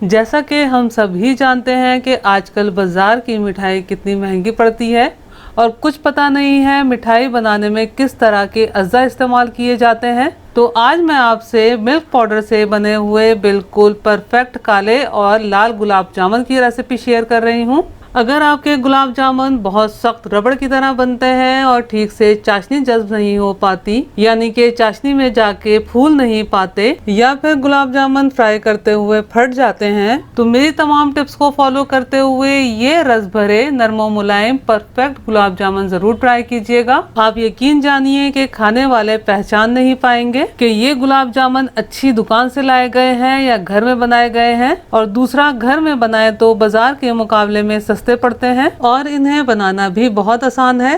जैसा कि हम सभी जानते हैं कि आजकल बाज़ार की मिठाई कितनी महंगी पड़ती है और कुछ पता नहीं है मिठाई बनाने में किस तरह के अज्जा इस्तेमाल किए जाते हैं। तो आज मैं आपसे मिल्क पाउडर से बने हुए बिल्कुल परफेक्ट काले और लाल गुलाब जामुन की रेसिपी शेयर कर रही हूँ। अगर आपके गुलाब जामुन बहुत सख्त रबड़ की तरह बनते हैं और ठीक से चाशनी जज्ब नहीं हो पाती, यानी कि चाशनी में जाके फूल नहीं पाते या फिर गुलाब जामुन फ्राई करते हुए फट जाते हैं, तो मेरी तमाम टिप्स को फॉलो करते हुए ये रस भरे नरम मुलायम परफेक्ट गुलाब जामुन जरूर ट्राई कीजिएगा। आप यकीन जानिए कि खाने वाले पहचान नहीं पाएंगे कि ये गुलाब जामुन अच्छी दुकान से लाए गए हैं या घर में बनाए गए हैं। और दूसरा, घर में बनाए तो बाजार के मुकाबले में सस्ते पड़ते हैं और इन्हें बनाना भी बहुत आसान है।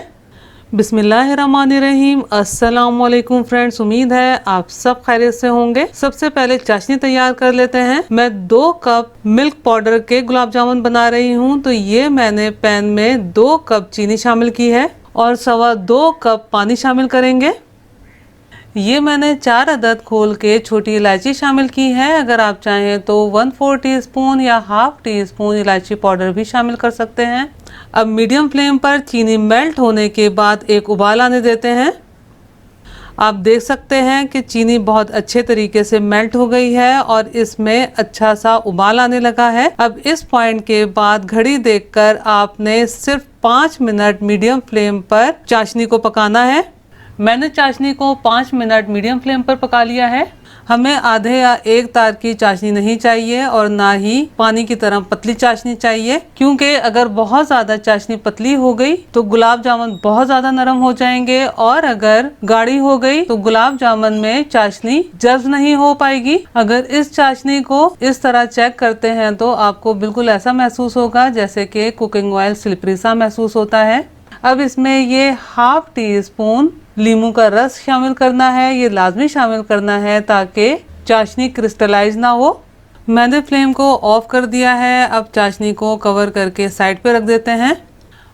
बिस्मिल्लाहिर्रहमानिर्रहीम। अस्सलाम वालेकुम फ्रेंड्स, उम्मीद है आप सब खैरियत से होंगे। सबसे पहले चाशनी तैयार कर लेते हैं। मैं 2 कप मिल्क पाउडर के गुलाब जामुन बना रही हूँ, तो ये मैंने पैन में 2 कप चीनी शामिल की है और 2.25 कप पानी शामिल करेंगे। ये मैंने 4 अदद खोल के छोटी इलायची शामिल की है। अगर आप चाहें तो 1/4 टीस्पून या हाफ टी स्पून इलायची पाउडर भी शामिल कर सकते हैं। अब मीडियम फ्लेम पर चीनी मेल्ट होने के बाद एक उबाल आने देते हैं। आप देख सकते हैं कि चीनी बहुत अच्छे तरीके से मेल्ट हो गई है और इसमें अच्छा सा उबाल आने लगा है। अब इस पॉइंट के बाद घड़ी देखकर आपने सिर्फ 5 मिनट मीडियम फ्लेम पर चाशनी को पकाना है। मैंने चाशनी को 5 मिनट मीडियम फ्लेम पर पका लिया है। हमें आधे या 1 तार की चाशनी नहीं चाहिए और ना ही पानी की तरह पतली चाशनी चाहिए, क्योंकि अगर बहुत ज़्यादा चाशनी पतली हो गई तो गुलाब जामुन बहुत ज़्यादा नरम हो जाएंगे और अगर गाढ़ी हो गई तो गुलाब जामुन में चाशनी जज्ब नहीं हो पाएगी। अगर इस चाशनी को इस तरह चेक करते हैं तो आपको बिल्कुल ऐसा महसूस होगा जैसे कि कुकिंग ऑयल स्लिपरी सा महसूस होता है। अब इसमें ये हाफ टी स्पून लीमू का रस शामिल करना है। ये लाजमी शामिल करना है ताकि चाशनी क्रिस्टलाइज ना हो। मैंने फ्लेम को ऑफ कर दिया है। अब चाशनी को कवर करके साइड पे रख देते हैं।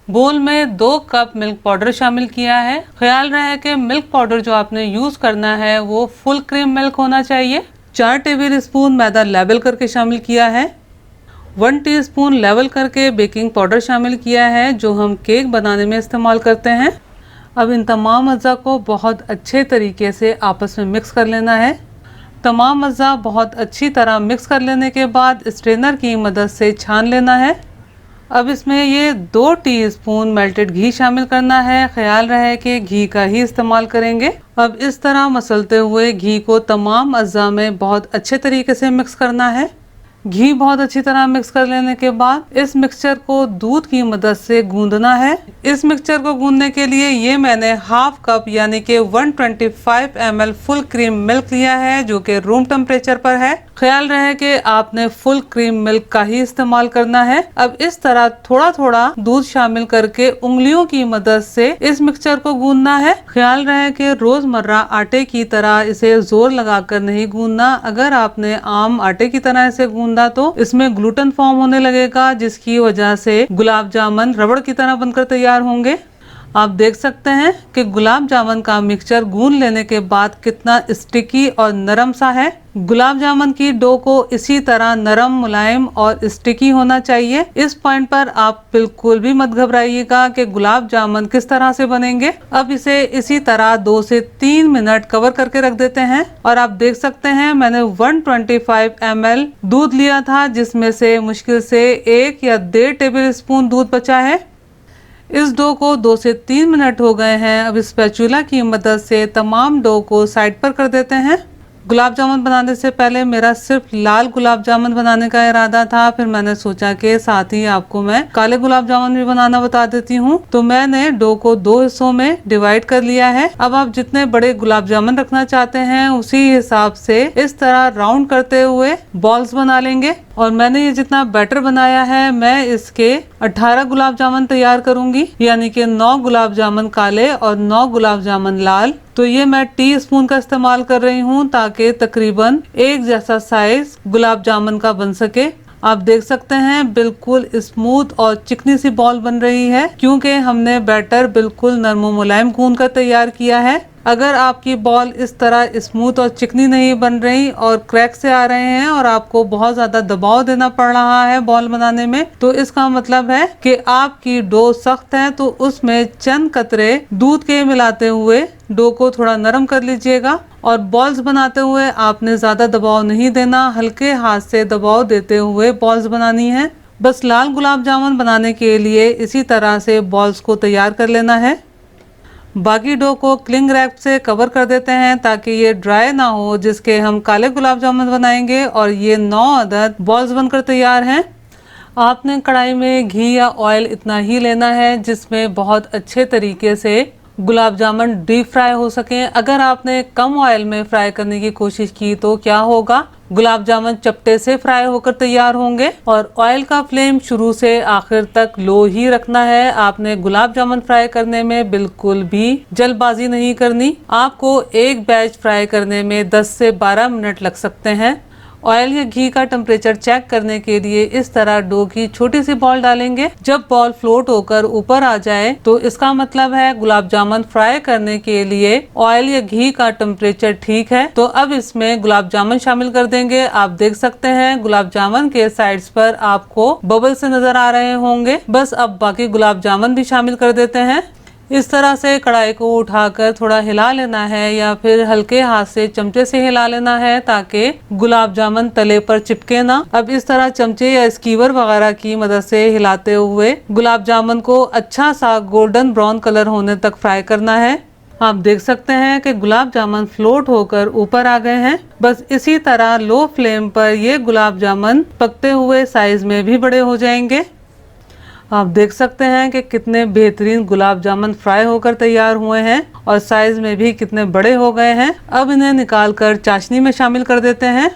बोल में 2 कप मिल्क पाउडर शामिल किया है। ख्याल रहे कि मिल्क पाउडर जो आपने यूज करना है वो फुल क्रीम मिल्क होना चाहिए। 4 टेबल स्पून मैदा लेवल करके शामिल किया है। 1 टीस्पून लेवल करके बेकिंग पाउडर शामिल किया है जो हम केक बनाने में इस्तेमाल करते हैं। अब इन तमाम अज्जा को बहुत अच्छे तरीके से आपस में मिक्स कर लेना है। तमाम अज्जा बहुत अच्छी तरह मिक्स कर लेने के बाद स्ट्रेनर की मदद से छान लेना है। अब इसमें ये 2 टीस्पून मेल्टेड घी शामिल करना है। ख्याल रहे कि घी का ही इस्तेमाल करेंगे। अब इस तरह मसलते हुए घी को तमाम अज्जा में बहुत अच्छे तरीके से मिक्स करना है। घी बहुत अच्छी तरह मिक्स कर लेने के बाद इस मिक्सचर को दूध की मदद से गूंदना है। इस मिक्सचर को गूंदने के लिए ये मैंने हाफ कप यानी कि 125 ml फुल क्रीम मिल्क लिया है जो कि रूम टेम्परेचर पर है। ख्याल रहे कि आपने फुल क्रीम मिल्क का ही इस्तेमाल करना है। अब इस तरह थोड़ा थोड़ा दूध शामिल करके उंगलियों की मदद से इस मिक्सचर को गूंदना है। ख्याल रहे कि रोजमर्रा आटे की तरह इसे जोर लगाकर नहीं गूंदना। अगर आपने आम आटे की तरह इसे गूंदा तो इसमें ग्लूटेन फॉर्म होने लगेगा, जिसकी वजह से गुलाब जामुन रबड़ की तरह बनकर तैयार होंगे। आप देख सकते हैं कि गुलाब जामुन का मिक्सचर गूंद लेने के बाद कितना स्टिकी और नरम सा है। गुलाब जामुन की डो को इसी तरह नरम, मुलायम और स्टिकी होना चाहिए। इस पॉइंट पर आप बिल्कुल भी मत घबराइएगा कि गुलाब जामुन किस तरह से बनेंगे। अब इसे इसी तरह 2 से 3 मिनट कवर करके रख देते हैं। और आप देख सकते हैं मैंने 125 ml दूध लिया था, जिसमें से मुश्किल से 1 या 1.5 टेबल स्पून दूध बचा है। इस डो को 2 से 3 मिनट हो गए हैं। अब स्पैचुला की मदद से तमाम डो को साइड पर कर देते हैं। गुलाब जामुन बनाने से पहले मेरा सिर्फ लाल गुलाब जामुन बनाने का इरादा था, फिर मैंने सोचा कि साथ ही आपको मैं काले गुलाब जामुन भी बनाना बता देती हूँ। तो मैंने डो को 2 हिस्सों में डिवाइड कर लिया है। अब आप जितने बड़े गुलाब जामुन रखना चाहते हैं उसी हिसाब से इस तरह राउंड करते हुए बॉल्स बना लेंगे। और मैंने ये जितना बैटर बनाया है मैं इसके 18 गुलाब जामुन तैयार करूंगी, यानी कि 9 गुलाब जामुन काले और 9 गुलाब जामुन लाल। तो ये मैं टीस्पून का इस्तेमाल कर रही हूँ ताकि तकरीबन एक जैसा साइज गुलाब जामुन का बन सके। आप देख सकते हैं बिल्कुल स्मूथ और चिकनी सी बॉल बन रही है, क्योंकि हमने बैटर बिल्कुल नरम मुलायम गूंद कर तैयार किया है। अगर आपकी बॉल इस तरह स्मूथ और चिकनी नहीं बन रही और क्रैक से आ रहे हैं और आपको बहुत ज़्यादा दबाव देना पड़ रहा है बॉल बनाने में, तो इसका मतलब है कि आपकी डो सख्त है। तो उसमें चंद कतरे दूध के मिलाते हुए डो को थोड़ा नरम कर लीजिएगा। और बॉल्स बनाते हुए आपने ज़्यादा दबाव नहीं देना, हल्के हाथ से दबाव देते हुए बॉल्स बनानी है। बस लाल गुलाब जामुन बनाने के लिए इसी तरह से बॉल्स को तैयार कर लेना है। बाकी डो को क्लिंग रैप से कवर कर देते हैं ताकि ये ड्राई ना हो, जिसके हम काले गुलाब जामुन बनाएंगे। और ये 9 अदद बॉल्स बनकर तैयार हैं। आपने कढ़ाई में घी या ऑयल इतना ही लेना है जिसमें बहुत अच्छे तरीके से गुलाब जामुन डीप फ्राई हो सके। अगर आपने कम ऑयल में फ्राई करने की कोशिश की तो क्या होगा, गुलाब जामुन चपटे से फ्राई होकर तैयार होंगे। और ऑयल का फ्लेम शुरू से आखिर तक लो ही रखना है। आपने गुलाब जामुन फ्राई करने में बिल्कुल भी जल्दबाजी नहीं करनी। आपको एक बैच फ्राई करने में 10 से 12 मिनट लग सकते हैं। ऑयल या घी का टेम्परेचर चेक करने के लिए इस तरह डो की छोटी सी बॉल डालेंगे। जब बॉल फ्लोट होकर ऊपर आ जाए तो इसका मतलब है गुलाब जामुन फ्राई करने के लिए ऑयल या घी का टेम्परेचर ठीक है। तो अब इसमें गुलाब जामुन शामिल कर देंगे। आप देख सकते हैं गुलाब जामुन के साइड्स पर आपको बबल से नजर आ रहे होंगे। बस अब बाकी गुलाब जामुन भी शामिल कर देते हैं। इस तरह से कढ़ाई को उठाकर थोड़ा हिला लेना है या फिर हल्के हाथ से चमचे से हिला लेना है ताकि गुलाब जामुन तले पर चिपके ना। अब इस तरह चमचे या स्कीवर वगैरह की मदद से हिलाते हुए गुलाब जामुन को अच्छा सा गोल्डन ब्राउन कलर होने तक फ्राई करना है। आप देख सकते हैं कि गुलाब जामुन फ्लोट होकर ऊपर आ गए हैं। बस इसी तरह लो फ्लेम पर ये गुलाब जामुन पकते हुए साइज में भी बड़े हो जाएंगे। आप देख सकते हैं कि कितने बेहतरीन गुलाब जामुन फ्राई होकर तैयार हुए हैं और साइज में भी कितने बड़े हो गए हैं। अब इन्हें निकालकर चाशनी में शामिल कर देते हैं।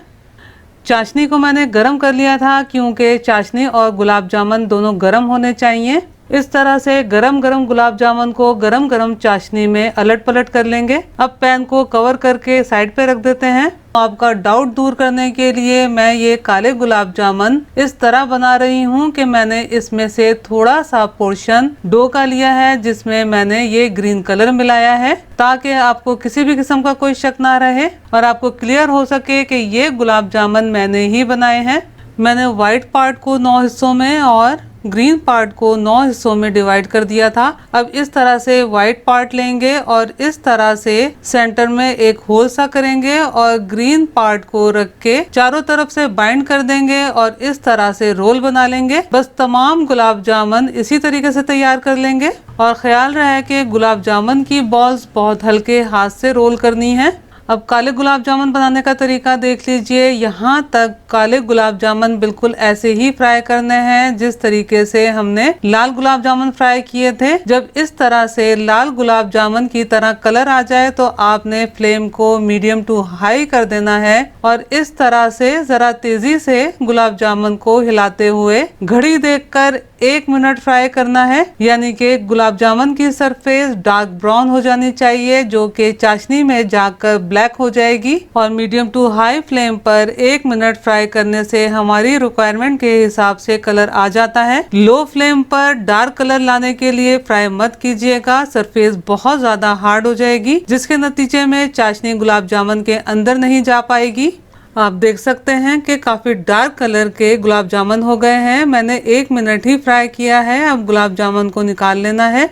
चाशनी को मैंने गरम कर लिया था क्योंकि चाशनी और गुलाब जामुन दोनों गरम होने चाहिए। इस तरह से गरम गरम गुलाब जामुन को गरम गरम चाशनी में अलट पलट कर लेंगे। अब पैन को कवर करके साइड पे रख देते हैं। आपका डाउट दूर करने के लिए मैं ये काले गुलाब जामुन इस तरह बना रही हूँ कि मैंने इसमें से थोड़ा सा पोर्शन डो का लिया है जिसमें मैंने ये ग्रीन कलर मिलाया है ताकि आपको किसी भी किस्म का कोई शक ना रहे और आपको क्लियर हो सके कि ये गुलाब जामुन मैंने ही बनाए हैं। मैंने व्हाइट पार्ट को 9 हिस्सों में और ग्रीन पार्ट को 9 हिस्सों में डिवाइड कर दिया था। अब इस तरह से व्हाइट पार्ट लेंगे और इस तरह से सेंटर में एक होल सा करेंगे और ग्रीन पार्ट को रख के चारों तरफ से बाइंड कर देंगे और इस तरह से रोल बना लेंगे। बस तमाम गुलाब जामुन इसी तरीके से तैयार कर लेंगे और ख्याल रहे कि गुलाब जामुन की बॉल्स बहुत हल्के हाथ से रोल करनी है। अब काले गुलाब जामुन बनाने का तरीका देख लीजिए। यहाँ तक काले गुलाब जामुन बिल्कुल ऐसे ही फ्राई करने हैं जिस तरीके से हमने लाल गुलाब जामुन फ्राई किए थे। जब इस तरह से लाल गुलाब जामुन की तरह कलर आ जाए तो आपने फ्लेम को मीडियम टू हाई कर देना है और इस तरह से जरा तेजी से गुलाब जामुन को हिलाते हुए घड़ी देखकर 1 मिनट फ्राई करना है। यानी कि गुलाब जामुन की सरफेस डार्क ब्राउन हो जानी चाहिए जो कि चाशनी में जाकर ब्लैक हो जाएगी। और मीडियम टू हाई फ्लेम पर 1 मिनट फ्राई करने से हमारी रिक्वायरमेंट के हिसाब से कलर आ जाता है। लो फ्लेम पर डार्क कलर लाने के लिए फ्राई मत कीजिएगा, सरफेस बहुत ज्यादा हार्ड हो जाएगी जिसके नतीजे में चाशनी गुलाब जामुन के अंदर नहीं जा पाएगी। आप देख सकते हैं कि काफी डार्क कलर के गुलाब जामुन हो गए हैं। मैंने 1 मिनट ही फ्राई किया है। अब गुलाब जामुन को निकाल लेना है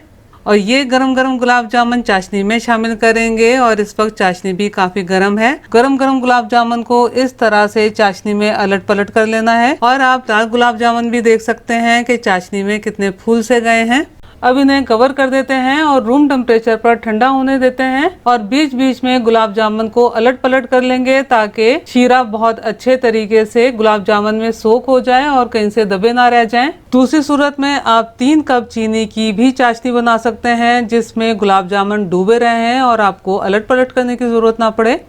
और ये गरम गरम गुलाब जामुन चाशनी में शामिल करेंगे और इस वक्त चाशनी भी काफी गर्म है। गरम गरम गुलाब जामुन को इस तरह से चाशनी में अलट पलट कर लेना है और आप लाल गुलाब जामुन भी देख सकते हैं कि चाशनी में कितने फूल से गए हैं। अब इन्हें कवर कर देते हैं और रूम टेम्परेचर पर ठंडा होने देते हैं और बीच बीच में गुलाब जामुन को अलट पलट कर लेंगे ताकि शीरा बहुत अच्छे तरीके से गुलाब जामुन में सोक हो जाए और कहीं से दबे ना रह जाएं। दूसरी सूरत में आप 3 कप चीनी की भी चाशनी बना सकते हैं जिसमें गुलाब जामुन डूबे रहे हैं और आपको अलट पलट करने की जरूरत ना पड़े।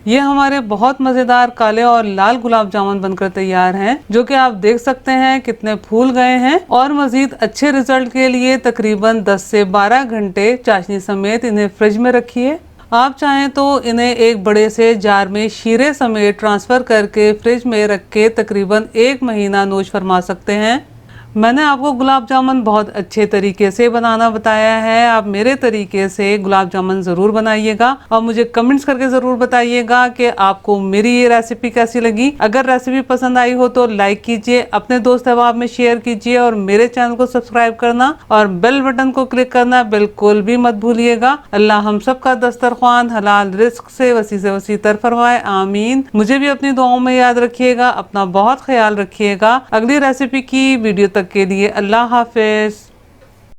ये हमारे बहुत मजेदार काले और लाल गुलाब जामुन बनकर तैयार हैं जो कि आप देख सकते हैं कितने फूल गए हैं। और मजीद अच्छे रिजल्ट के लिए तकरीबन 10 से 12 घंटे चाशनी समेत इन्हें फ्रिज में रखिए। आप चाहें तो इन्हें एक बड़े से जार में शीरे समेत ट्रांसफर करके फ्रिज में रख के तकरीबन 1 महीना नोश फरमा सकते हैं। मैंने आपको गुलाब जामुन बहुत अच्छे तरीके से बनाना बताया है। आप मेरे तरीके से गुलाब जामुन ज़रूर बनाइएगा और मुझे कमेंट्स करके ज़रूर बताइएगा कि आपको मेरी ये रेसिपी कैसी लगी। अगर रेसिपी पसंद आई हो तो लाइक कीजिए, अपने दोस्त अहबाब में शेयर कीजिए और मेरे चैनल को सब्सक्राइब करना और बेल बटन को क्लिक करना बिल्कुल भी मत भूलिएगा। अल्लाह हम सब का दस्तरख्वान हलाल रिस्क से वसी तर फरमाए, आमीन। मुझे भी अपनी दुआओं में याद रखिएगा। अपना बहुत ख्याल रखिएगा। अगली रेसिपी की वीडियो तक के लिए अल्लाह हाफिज।